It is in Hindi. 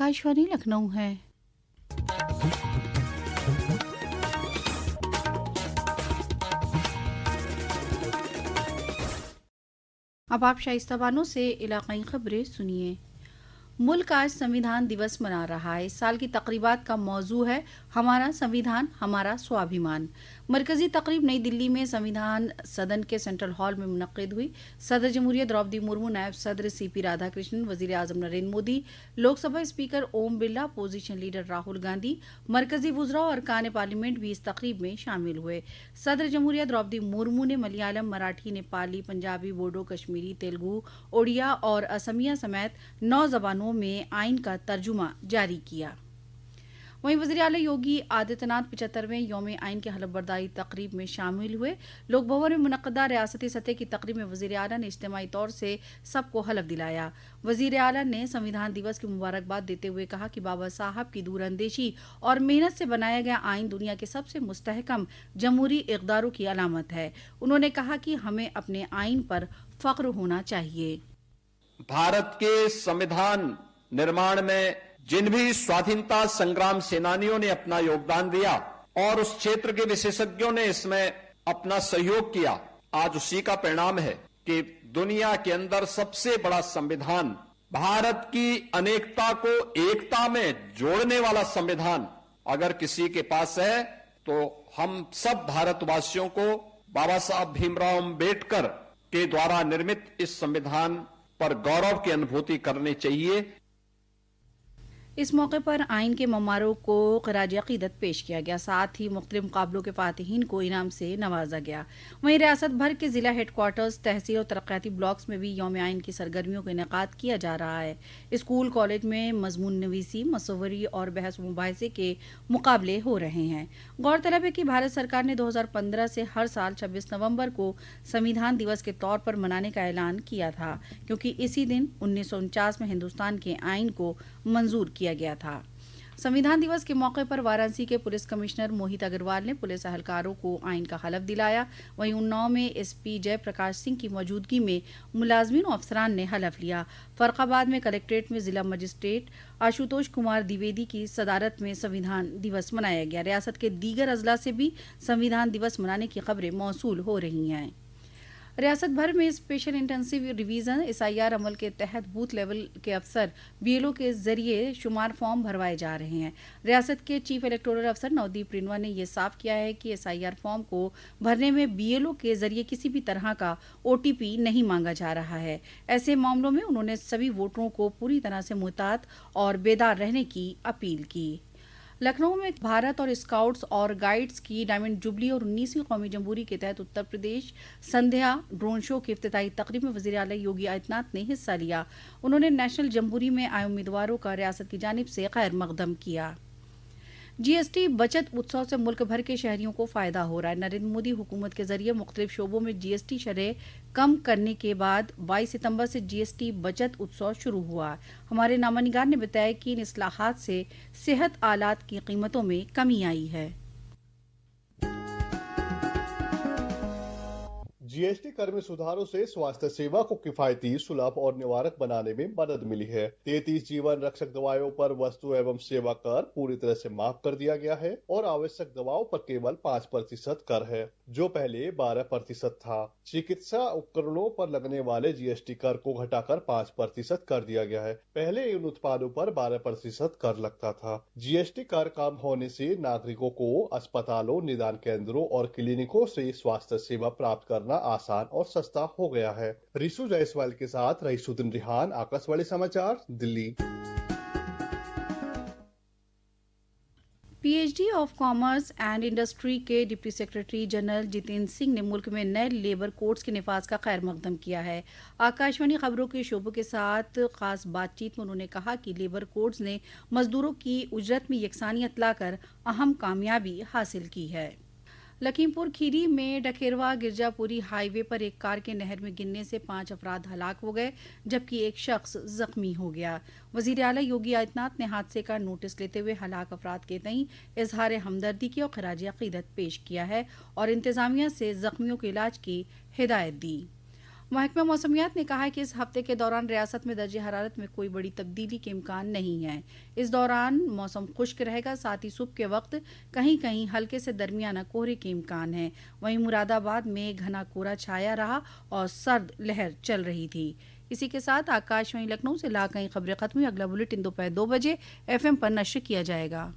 आकाशवाणी लखनऊ है। अब आप शाइस्ता बानो से इलाकाई खबरें सुनिए। मुल्क आज संविधान दिवस मना रहा है। इस साल की तकरीबात का मौजू है हमारा संविधान हमारा स्वाभिमान। मरकजी तकरीब नई दिल्ली में संविधान सदन के सेंट्रल हॉल में मुनक्किद हुई। सदर जमहूरियत द्रौपदी मुर्मू, नायब सदर सीपी राधाकृष्णन, वजीर आजम Narendra Modi, Lok Sabha speaker Om Birla, opposition leader Rahul Gandhi, मरकजी वुज़रा और अरकान पार्लियामेंट भी इस तकरीब में शामिल हुए। सदर जमहूरियत द्रौपदी मुर्मू ने मलयालम, मराठी, नेपाली, पंजाबी, बोडो, कश्मीरी, तेलुगु, ओडिया और असमिया समेत 9 जबानों में आइन का तर्जुमा जारी किया। वहीं वज़ीर आला योगी आदित्यनाथ 75वें यौम आइन के हलफबरदारी तकरीब में शामिल हुए। लोक भवन में मुनक्कदा रियासती सतह की तकरीब में वज़ीर आला ने इज्तिमाई तौर से सबको हलफ दिलाया। वज़ीर आला ने संविधान दिवस की मुबारकबाद देते हुए कहा कि बाबा साहब की दूरअंदेशी और मेहनत से बनाया गया आइन दुनिया के सबसे मुस्तहकम जमहूरी इक़दारों की अलामत है। उन्होंने कहा कि हमें अपने आइन पर फख्र होना चाहिए। भारत के संविधान निर्माण में जिन भी स्वाधीनता संग्राम सेनानियों ने अपना योगदान दिया और उस क्षेत्र के विशेषज्ञों ने इसमें अपना सहयोग किया, आज उसी का परिणाम है कि दुनिया के अंदर सबसे बड़ा संविधान, भारत की अनेकता को एकता में जोड़ने वाला संविधान अगर किसी के पास है तो हम सब भारतवासियों को बाबा साहब भीमराव अम्बेडकर के द्वारा निर्मित इस संविधान पर गौरव की अनुभूति करनी चाहिए। इस मौके पर आइन के ममारों को ख़राज अक़ीदत पेश किया गया। साथ ही मुख्तलिफ मुकाबलों के फातिहीन को इनाम से नवाजा गया। वहीं रियासत भर के ज़िला हेडक्वार्टर्स, तहसील और तरक्याती ब्लॉक्स में भी यौम आइन की सरगर्मियों का इनेकाद किया जा रहा है। स्कूल कॉलेज में मजमून नवीसी, मसव्वरी और बहस मुबाहिसे के मुकाबले हो रहे हैं। गौरतलब है कि भारत सरकार ने 2015 से हर साल 26 नवंबर को संविधान दिवस के तौर पर मनाने का ऐलान किया था, क्योंकि इसी दिन 1949 में हिंदुस्तान के आइन को मंजूर किया गया था। संविधान दिवस के मौके पर वाराणसी के पुलिस कमिश्नर मोहित अग्रवाल ने पुलिस अहलकारों को आइन का हलफ दिलाया। वहीं उन्नाव में एसपी जयप्रकाश सिंह की मौजूदगी में मुलाजमीन और अफसरान ने हलफ लिया। फर्रुखाबाद में कलेक्ट्रेट में जिला मजिस्ट्रेट आशुतोष कुमार द्विवेदी की सदारत में संविधान दिवस मनाया गया। रियासत के दीगर अजला से भी संविधान दिवस मनाने की खबरें मौसूल हो रही हैं। रियासत भर में स्पेशल इंटेंसिव रिवीजन SIR अमल के तहत बूथ लेवल के अफसर BLO के जरिए शुमार फॉर्म भरवाए जा रहे हैं। रियासत के चीफ इलेक्टोरल अफसर नवदीप रिनवा ने यह साफ किया है कि SIR फॉर्म को भरने में BLO के जरिए किसी भी तरह का OTP नहीं मांगा जा रहा है। ऐसे मामलों में उन्होंने सभी वोटरों को पूरी तरह से मुहतात और बेदार रहने की अपील की। लखनऊ में भारत और स्काउट्स और गाइड्स की डायमंड जुबली और 19वीं कौमी जमहूरी के तहत उत्तर प्रदेश संध्या ड्रोन शो की इफ्तिताई तकरीब में वज़ीर आला योगी आदित्यनाथ ने हिस्सा लिया। उन्होंने नेशनल जमहूरी में आए उम्मीदवारों का रियासत की जानिब से खैर मकदम किया। GST बचत उत्सव से मुल्क भर के शहरियों को फायदा हो रहा है। नरेंद्र मोदी हुकूमत के जरिए मुख्तलिफ शोबों में GST शरह कम करने के बाद 22 सितंबर से GST बचत उत्सव शुरू हुआ। हमारे नामानिगार ने बताया कि इन इस्लाहात से सेहत आलात की कीमतों में कमी आई है। GST कर में सुधारों से स्वास्थ्य सेवा को किफायती, सुलभ और निवारक बनाने में मदद मिली है। 33 जीवन रक्षक दवाओं पर वस्तु एवं सेवा कर पूरी तरह से माफ कर दिया गया है और आवश्यक दवाओं पर केवल 5% कर है, जो पहले 12% था। चिकित्सा उपकरणों पर लगने वाले GST कर को घटाकर 5% कर दिया गया है। पहले इन उत्पादों पर 12% कर लगता था। GST कर कम होने से नागरिकों को अस्पतालों, निदान केंद्रों और क्लिनिकों से स्वास्थ्य सेवा प्राप्त करना आसान और सस्ता हो गया है। रिशु जायसवाल के साथ रईसुद्दीन रिहान, आकाशवाणी समाचार, Delhi. PhD of commerce and industry के deputy secretary general Jitendra Singh ने मुल्क में नए लेबर कोड्स के निफाज का खैर मकदम किया है। आकाशवाणी खबरों के शोबों के साथ खास बातचीत में उन्होंने कहा कि लेबर कोड्स ने मजदूरों की उजरत में यकसानियत लाकर अहम कामयाबी हासिल की है। लखीमपुर खीरी में डखेरवा गिरजापुरी हाईवे पर एक कार के नहर में गिरने से 5 अफराद हलाक हो गए, जबकि एक शख्स जख्मी हो गया। वज़ीर आला योगी आदित्यनाथ ने हादसे का नोटिस लेते हुए हलाक अफराद के तईं इजहार हमदर्दी की और ख़राज अक़ीदत पेश किया है और इंतज़ामिया से जख्मियों के इलाज की हिदायत दी। महकमा मौसमियात ने कहा है कि इस हफ्ते के दौरान रियासत में दर्जे हरारत में कोई बड़ी तब्दीली के इम्कान नहीं है। इस दौरान मौसम खुश्क रहेगा, साथ ही सुबह के वक्त कहीं कहीं हल्के से दरमियाना कोहरे के इम्कान है। वहीं मुरादाबाद में घना कोहरा छाया रहा और सर्द लहर चल रही थी। इसी के साथ आकाशवाणी लखनऊ से लाकई खबरें खत्म हुई। अगला बुलेटिन दोपहर 2 बजे FM पर नश्र किया जाएगा।